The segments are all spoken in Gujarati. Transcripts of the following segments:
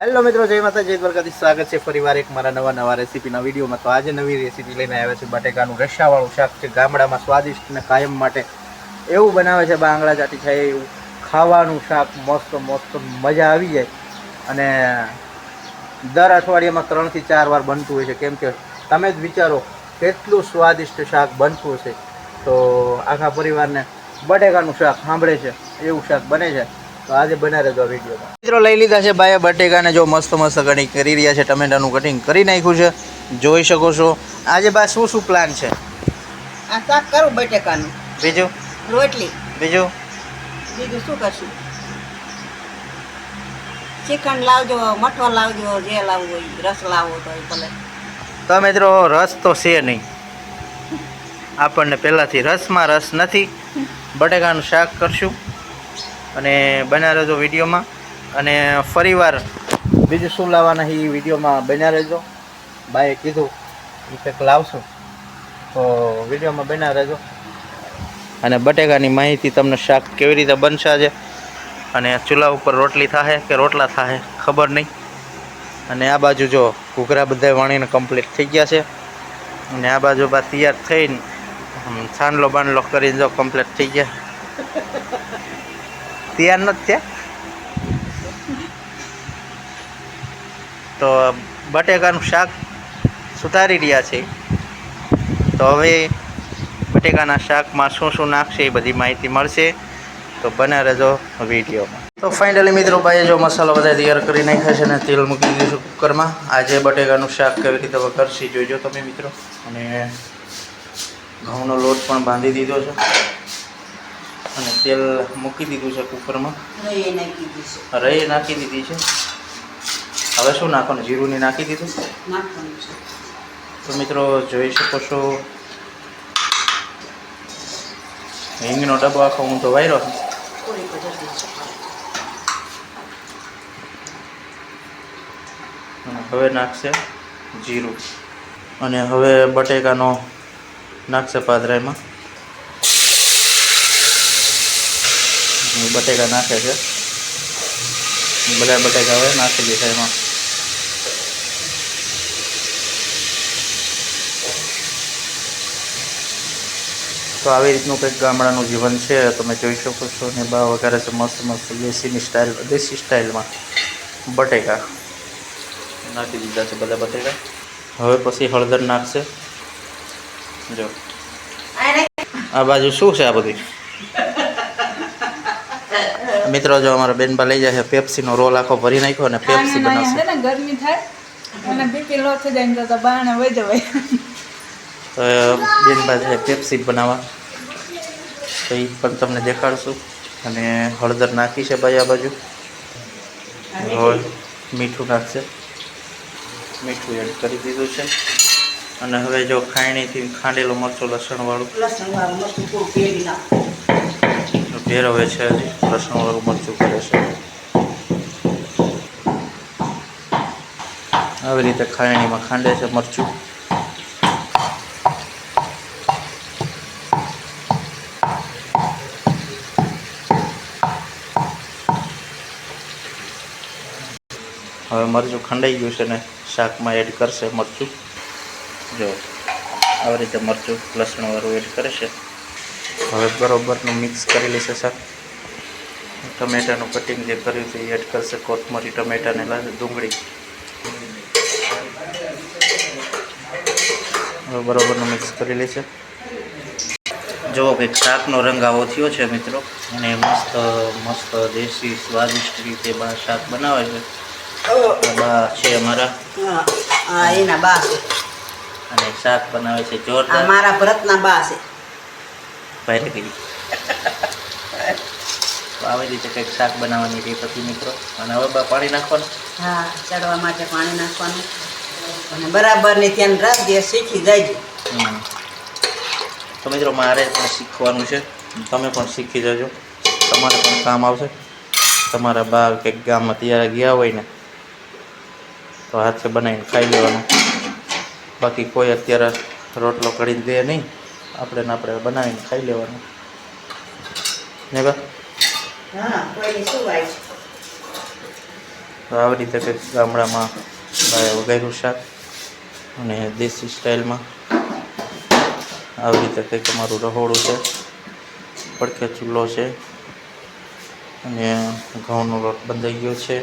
હેલો મિત્રો, જય માતા જય દ્વારકાધીશ. સ્વાગત છે ફરીવાર એક મારા નવા રેસીપીના વિડીયોમાં. તો આજે નવી રેસીપી લઈને આવ્યા છે બટેકાનું રસાવાળું શાક છે. ગામડામાં સ્વાદિષ્ટ અને કાયમ માટે એવું બનાવે છે બાંગડા ચાટી થાય એવું ખાવાનું શાક. મસ્ત મસ્ત મજા આવી જાય. અને દર અઠવાડિયામાં 3 થી 4 વાર બનતું હોય છે, કેમ કે તમે જ વિચારો કેટલું સ્વાદિષ્ટ શાક બનતું હશે. તો આખા પરિવારને બટેકાનું શાક સાંભળે છે એવું શાક બને છે. તો આજે બના રહેજો વિડીયોમાં. મિત્રો લઈ લીધા છે બાએ બટેકાને, જો મસ્ત મસ્ત કટિંગ કરી રહ્યા છે. ટમેટાનું કટિંગ કરી નાખ્યું છે, જોઈ શકો છો. આજે બા શું પ્લાન છે? આ શાક કરું બટેકાનું, બીજું રોટલી, બીજું શું કરશું? ચિકન લાવજો, મઠો લાવજો, જે લાવવું હોય, રસ લાવો તો ભલે. તો મિત્રો રસ તો છે નહીં આપણને, પહેલાંથી રસમાં રસ નથી. બટેકાનું શાક કરશું અને બન્યા રહેજો વિડીયોમાં. અને ફરીવાર બીજું શું લાવવાના એ વિડીયોમાં બન્યા રહેજો. બાએ કીધું એ કંઈક લાવશું, તો વિડીયોમાં બન્યા રહેજો. અને બટેકાની માહિતી તમને શાક કેવી રીતે બનશે આજે, અને ચૂલા ઉપર રોટલી થાહે કે રોટલા થાહે ખબર નહીં. અને આ બાજુ જો ઘૂઘરા બધા વાણીને કમ્પ્લીટ થઈ ગયા છે. અને આ બાજુ બા તૈયાર થઈને છાંડલો બાંડલો કરીને જો કમ્પ્લીટ થઈ ગયા. તૈયાર નથી થયા તો બટેકાનું શાક સુધારી રહ્યા છે. તો હવે બટેકાના શાકમાં શું શું નાખશે એ બધી માહિતી મળશે. તો બને રહેજો વિડીયોમાં. તો ફાઇનલી મિત્રો ભાઈએ જો મસાલો બધા તૈયાર કરી નાખ્યા છે અને તેલ મૂકી દીધું છે કુકરમાં. આજે બટેકાનું શાક કેવી રીતે કરશી જોઈજો તમે મિત્રો. અને ઘઉંનો લોટ પણ બાંધી દીધો છે અને તેલ મૂકી દીધું છે કુકરમાં. રઈ નાખી દીધી છે. હવે શું નાખવાનું? જીરુંની નાખી દીધું. તો મિત્રો જોઈ શકો છો હિંગનો ડબ્બો આખો હું તો વાયરો છું. હવે નાખશે જીરું અને હવે બટેકાનો નાખશે પાદરામાં. બટેકા નાખે છે, બધા બટેકા હવે નાખી દીધા એમાં. તો આવી રીતનું કંઈક ગામડાનું જીવન છે, તમે જોઈ શકો છો. ને બા વઘારે છે મસ્ત મસ્ત દેશી સ્ટાઇલમાં બટેકા નાખી દીધા છે બધા બટેકા. હવે પછી હળદર નાખશે. જો આ બાજુ શું છે આ બધી મિત્રો? જો અમારા બેનબા લઈ જાય છે પેપ્સીનો રોલ આખો ભરી નાખ્યો અને પેપ્સી બનાવશે. ગરમી થાય અને બીપી લો થઈ જાય તો બાણે વઈ જવાય. તો બેનબા છે પેપ્સી બનાવવા, તો એ પણ તમને દેખાડશું. અને હળદર નાખી છે ભાઈ આ બાજુ. હવે મીઠું નાખશે, મીઠું એડ કરી દીધું છે. અને હવે જો ખાયણીથી ખાંડેલું મરચું લસણવાળું ભેરવે છે. હજી લસણવાળું મરચું કરે છે. આવી રીતે ખાયણીમાં ખાંડે છે મરચું. હવે મરચું ખંડાઈ ગયું છે ને શાકમાં એડ કરશે મરચું. જો આવી રીતે મરચું લસણવાળું એડ કરે છે. હવે બરોબરનું મિક્સ કરી લેશે શાક. ટમેટાનું કટિંગ જે કર્યું છે એ એડ કરશે. કોથમરી, ટમેટાને ડુંગળી. હવે બરોબરનું મિક્સ કરી લેશે. જો કંઈક શાકનો રંગ આવો થયો છે મિત્રો. અને મસ્ત મસ્ત દેશી સ્વાદિષ્ટ રીતે બા શાક બનાવે છે. બા છે અમારા, એના બા છે અને શાક બનાવે છે જોરદાર. મારા ભરતના બા છે. ભાઈ કરી આવી રીતે કંઈક શાક બનાવવાની રીત હતી મિત્રો. અને હવે બા પાણી નાખવાનું. હા, ચડવા માટે પાણી નાખવાનું. અને બરાબરની ધ્યાન રાખજે, શીખી જાય. તો મિત્રો મારે પણ શીખવાનું છે, તમે પણ શીખી જજો, તમારે પણ કામ આવશે. તમારા બા કંઈક ગામમાં ત્યારે ગયા હોય ને તો હાથે બનાવીને ખાઈ લેવાનું. બાકી કોઈ અત્યારે રોટલો કરીને દે નહીં, આપણે બનાવીને ખાઈ લેવાનું ને બા. હા, કોઈ શું વાય તો આવી રીતે કંઈક ગામડામાં વઘાર્યું શાક અને દેશી સ્ટાઇલમાં આવી રીતે કંઈક અમારું રહોડું છે, પડખે ચૂલો છે અને ઘઉંનો લોટ બંધાઈ ગયો છે.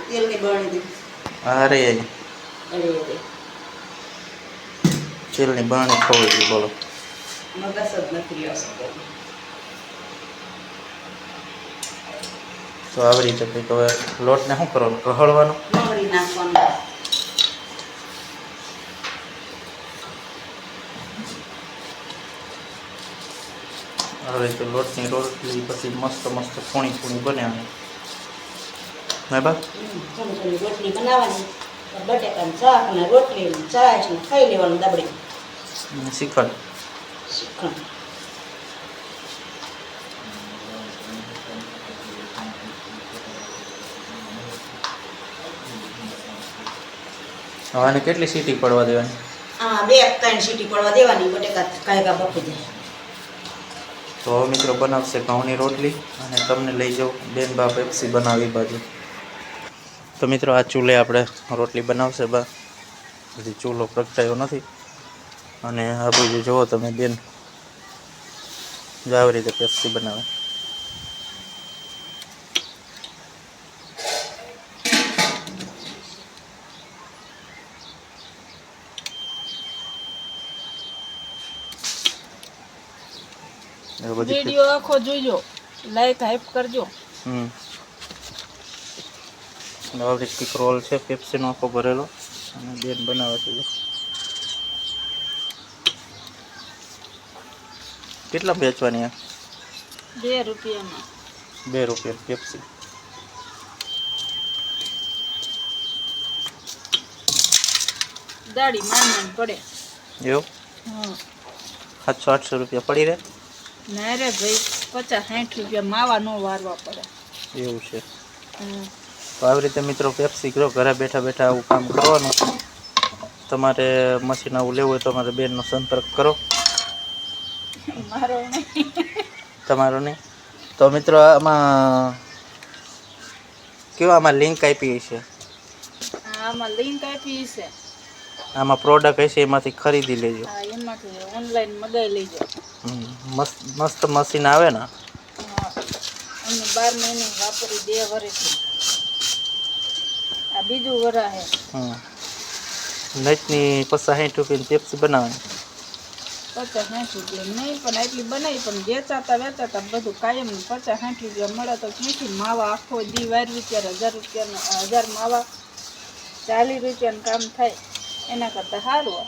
તેલની બરણી દીધી. અરે અરે તેલની બાણી ખોવી ગઈ બોલો. મગસ જ નથી રહ્યો. તો આવી રીતે કંઈક હવે લોટને શું કરવાનું, કહળવાનો. મગરી નાખવાનું. આવી રીતે લોટની રોટલી પછી મસ્ત મસ્ત ફૂણી બને આવે. ના બા થોડી રોટલી બનાવવાની, બટેકાનું શાક ને રોટલી ને છાશ ને ખાઈ લેવાનું દબડી. શ્રીખંડ. શ્રીખંડ. આને કેટલી સીટી પડવા દેવાની? 2-3 સીટી પડવા દેવાની, બટેકા કાયગા બફી જાય. તો હવે મિત્રો બનાવશે ઘઉંની રોટલી અને તમને લઈ જાઉં બેન બા પેપ્સી બનાવી બાજુ. તો મિત્રો આ ચૂલે આપણે રોટલી બનાવશે બા, હજી ચૂલો પ્રગટાયો નથી. અને આ બાજુ જુઓ તમે બેન આવી રીતે પેપ્સી બનાવે. વિડિયો આખો જોજો, લાઈક હાઈપ કરજો. આવી રીતે રોલ છે પેપ્સીનો આખો ભરેલો અને બેન બનાવે છે. કેટલા વેચવાની આ? 2 રૂપિયામાં. 2 રૂપિયા પેપ્સી. દાડી માંડ પડે એવું? હા. 700-800 રૂપિયા પડી રહે? ના રે ભાઈ, 50-60 રૂપિયા માવા નો વારવા પડે. એવું છે. તો આવી રીતે મિત્રો પેપ્સી કરો, ઘરે બેઠા બેઠા આવું કામ કરવાનું. તમારે મશીન આવું લેવું હોય તો તમારે બેનનો સંપર્ક કરો. મારો નહીં. તમારો નહીં? તો મિત્રો આમાં આમાં લિંક આપી છે, આમાં લિંક આપી છે, આમાં પ્રોડક્ટ હશે, એમાંથી ખરીદી લેજો. હા, એમાંથી ઓનલાઈન મગાઈ લેજો. મસ્ત મસ્ત મશીન આવે ને. હા, અમે 12 મહિને વાપરી 2 વર્ષથી. આ બીજું વરા છે. નટની 50-60 રૂપિયાની પેપ્સી બનાવવાની. 50-60 રૂપિયા નહીં, પણ આટલી બનાવી, પણ વેચાતા બધું કાયમ 50-60 રૂપિયા મળે તો ક્યાંથી માવા આખો દી વારવી ત્યારે 1000 રૂપિયાનો 1000 માવા 40 રૂપિયાનું કામ થાય, એના કરતાં સારું.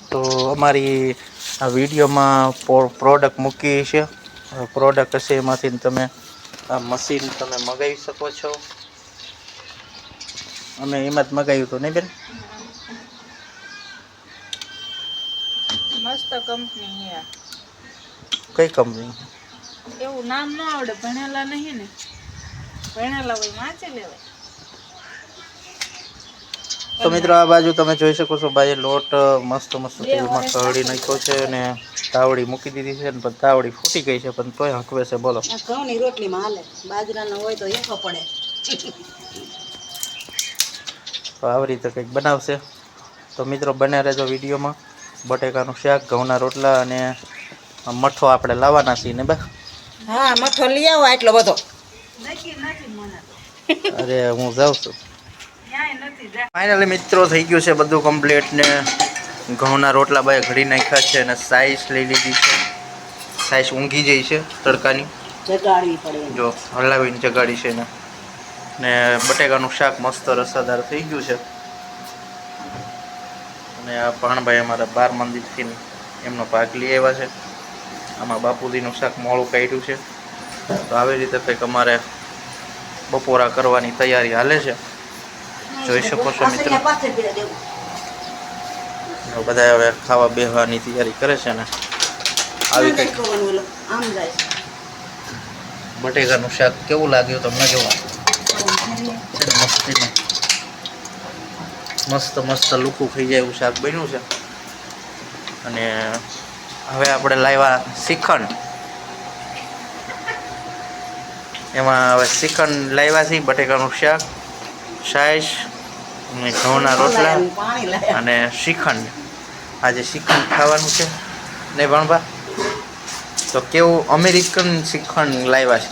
તો અમારી આ વિડીયોમાં પ્રોડક્ટ મૂકી છે, પ્રોડક્ટ હશે એમાંથી તમે આ મશીન તમે મગાવી શકો છો. અમે એમાં જ મગાવ્યું હતું નહીં બેન? મસ્ત કંપની છે. કઈ કંપની? એવું નામ ન આવડે, ભણેલા નહીં ને. ભણેલા હોય વાંચી લેવાય. તો મિત્રો આ બાજુ તમે જોઈ શકો છો, ભાઈ લોટ મસ્ત તેલમાં કળી નાખ્યો છે અને તાવડી મૂકી દીધી છે, પણ તાવડી ફૂટી ગઈ છે, પણ તોય હકવે છે. બોલો. ઘઉંની રોટલીમાં હાલે, બાજરાનો હોય તો એકો પડે. તો આવી રીતે કંઈક બનાવશે. તો મિત્રો બને રહેજો વિડીયોમાં. બટેકાનું શાક, ઘઉંના રોટલા અને મઠો આપણે લાવવાના છીએ ને બા? હા, મઠો લઈ આવો આટલો બધો. અરે હું જાઉં છું. ફાઇનલી મિત્રો થઈ ગયું છે બધું કમ્પ્લીટ ને ઘઉંના રોટલા બાય ઘડી નાખ્યા છે અને સાઈઝ લઈ લીધી છે. સાઈઝ ઊંઘી જાય છે તડકાની, જગાડવી પડે. જો હલાવીને જગાડી છે ને બટેકાનું શાક મસ્ત રસાદાર થઈ ગયું છે. અને આ ભાણભાઈ અમારા 12 મંદિરથી એમનો ભાગ લઈ આવ્યા છે. આમાં બાપુજીનું શાક મોળું કાઢ્યું છે. તો આવી રીતે કંઈક અમારે બપોરા કરવાની તૈયારી હાલે છે, જોઈ શકો છો મિત્રો. બધા હવે ખાવા બેસવાની તૈયારી કરે છે ને આવી કંઈક. બટેકાનું શાક કેવું લાગ્યું તમને? જોવા મસ્ત લૂકું થઈ જાય એવું શાક બન્યું છે. અને હવે આપણે લાવ્યા શ્રીખંડ. એમાં હવે શ્રીખંડ લાવ્યા છીએ, બટેકાનું શાક, છાશ અને ઘઉંના રોટલા પાણી લાયા. અને શ્રીખંડ. આજે શ્રીખંડ ખાવાનું છે ને ભણભા. તો કેવું અમેરિકન શ્રીખંડ લાવ્યા છે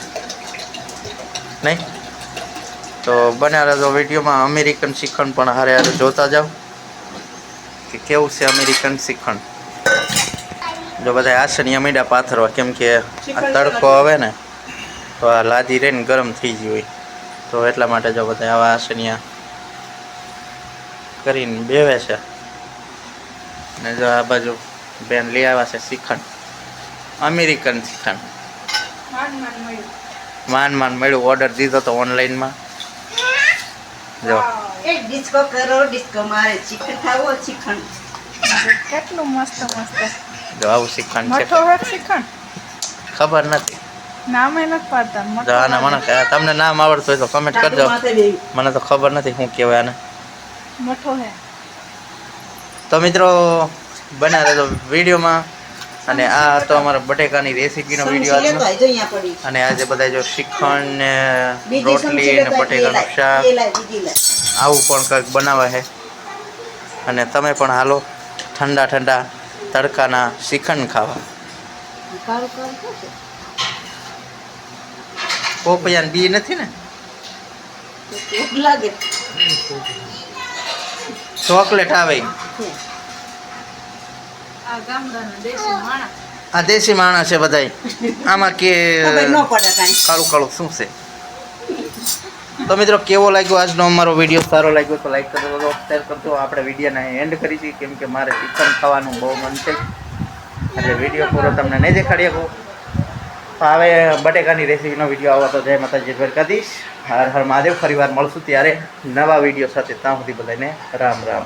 નહીં? તો બન્યા રહેજો વિડીયોમાં. અમેરિકન શ્રીખંડ પણ હારે હારે જોતા જાઓ કે કેવું છે અમેરિકન શ્રીખંડ. જો બધા આસણીયા મીંડા પાથરવા, કેમ કે આ તડકો આવે ને તો આ લાદી રહીને ગરમ થઈ ગઈ હોય, તો એટલા માટે જો બધા આવા આસણીયા કરીને બેવે છે. ને જો આ બાજુ બેન લઈ આવ્યા છે શ્રીખંડ, અમેરિકન શ્રીખંડ. માંડ મળ્યું, ઓર્ડર દીધો તો ઓનલાઈનમાં. જો એક ડિસ્કો કરો, ડિસ્કો મારે શ્રીખંડ ખાવો, શ્રીખંડ. કેટલું મસ્ત મસ્ત જો આવું શ્રીખંડ છે. મઠો હોય શ્રીખંડ, ખબર નથી. નામે નથી પાડતા. જો આને મને તમને નામ આવડતું હોય તો કમેન્ટ કરજો. ટાટુ માથે બેહી. મને તો ખબર નથી શું કહેવાય આને. મઠો હે. તો મિત્રો બના રહેજો વિડીયોમાં. અને આ હતો અમારા બટેકાની રેસીપીનો વિડીયો સમજી લેતો આજનો. આય, જો અહીંયા પડી. અને આજે બધા જો શ્રીખંડ ને બીજી રોટલી સમજી ને લેતો આય, બટેકાનું શાક એ લાય, બીજી લાય. આવું પણ કંઈક બનાવે છે. અને તમે પણ હાલો ઠંડા ઠંડા તડકાના શ્રીખંડ ખાવા. કાળું કાળું શું છે? પોપૈયા બી નથી ને? તો કેવું લાગે ચોકલેટ આવે ઈ. આ ગામડાના દેશી માણસ. આ દેશી માણસ છે બધાય. આમાં કે ખબર ન પડે કાંઈ. કાળું કાળું શું છે? તો મિત્રો કેવો લાગ્યો આજનો અમારો વિડીયો? સારો લાગ્યો તો લાઈક કરજો, શેર કરજો. આપણે વિડીયોને એન્ડ કરી છીએ, કેમ કે મારે શ્રીખંડ ખાવાનું બહુ મન છે. એટલે વિડીયો પૂરો તમને નહીં દેખાડી શકું. તો હવે બટેકાની રેસીપીનો વિડીયો આવો તો જય માતાજી, દ્વારકાધીશ. હર હર મહાદેવ. ફરી વાર મળશું ત્યારે નવા વિડીયો સાથે. ત્યાં સુધી બધાને રામ રામ.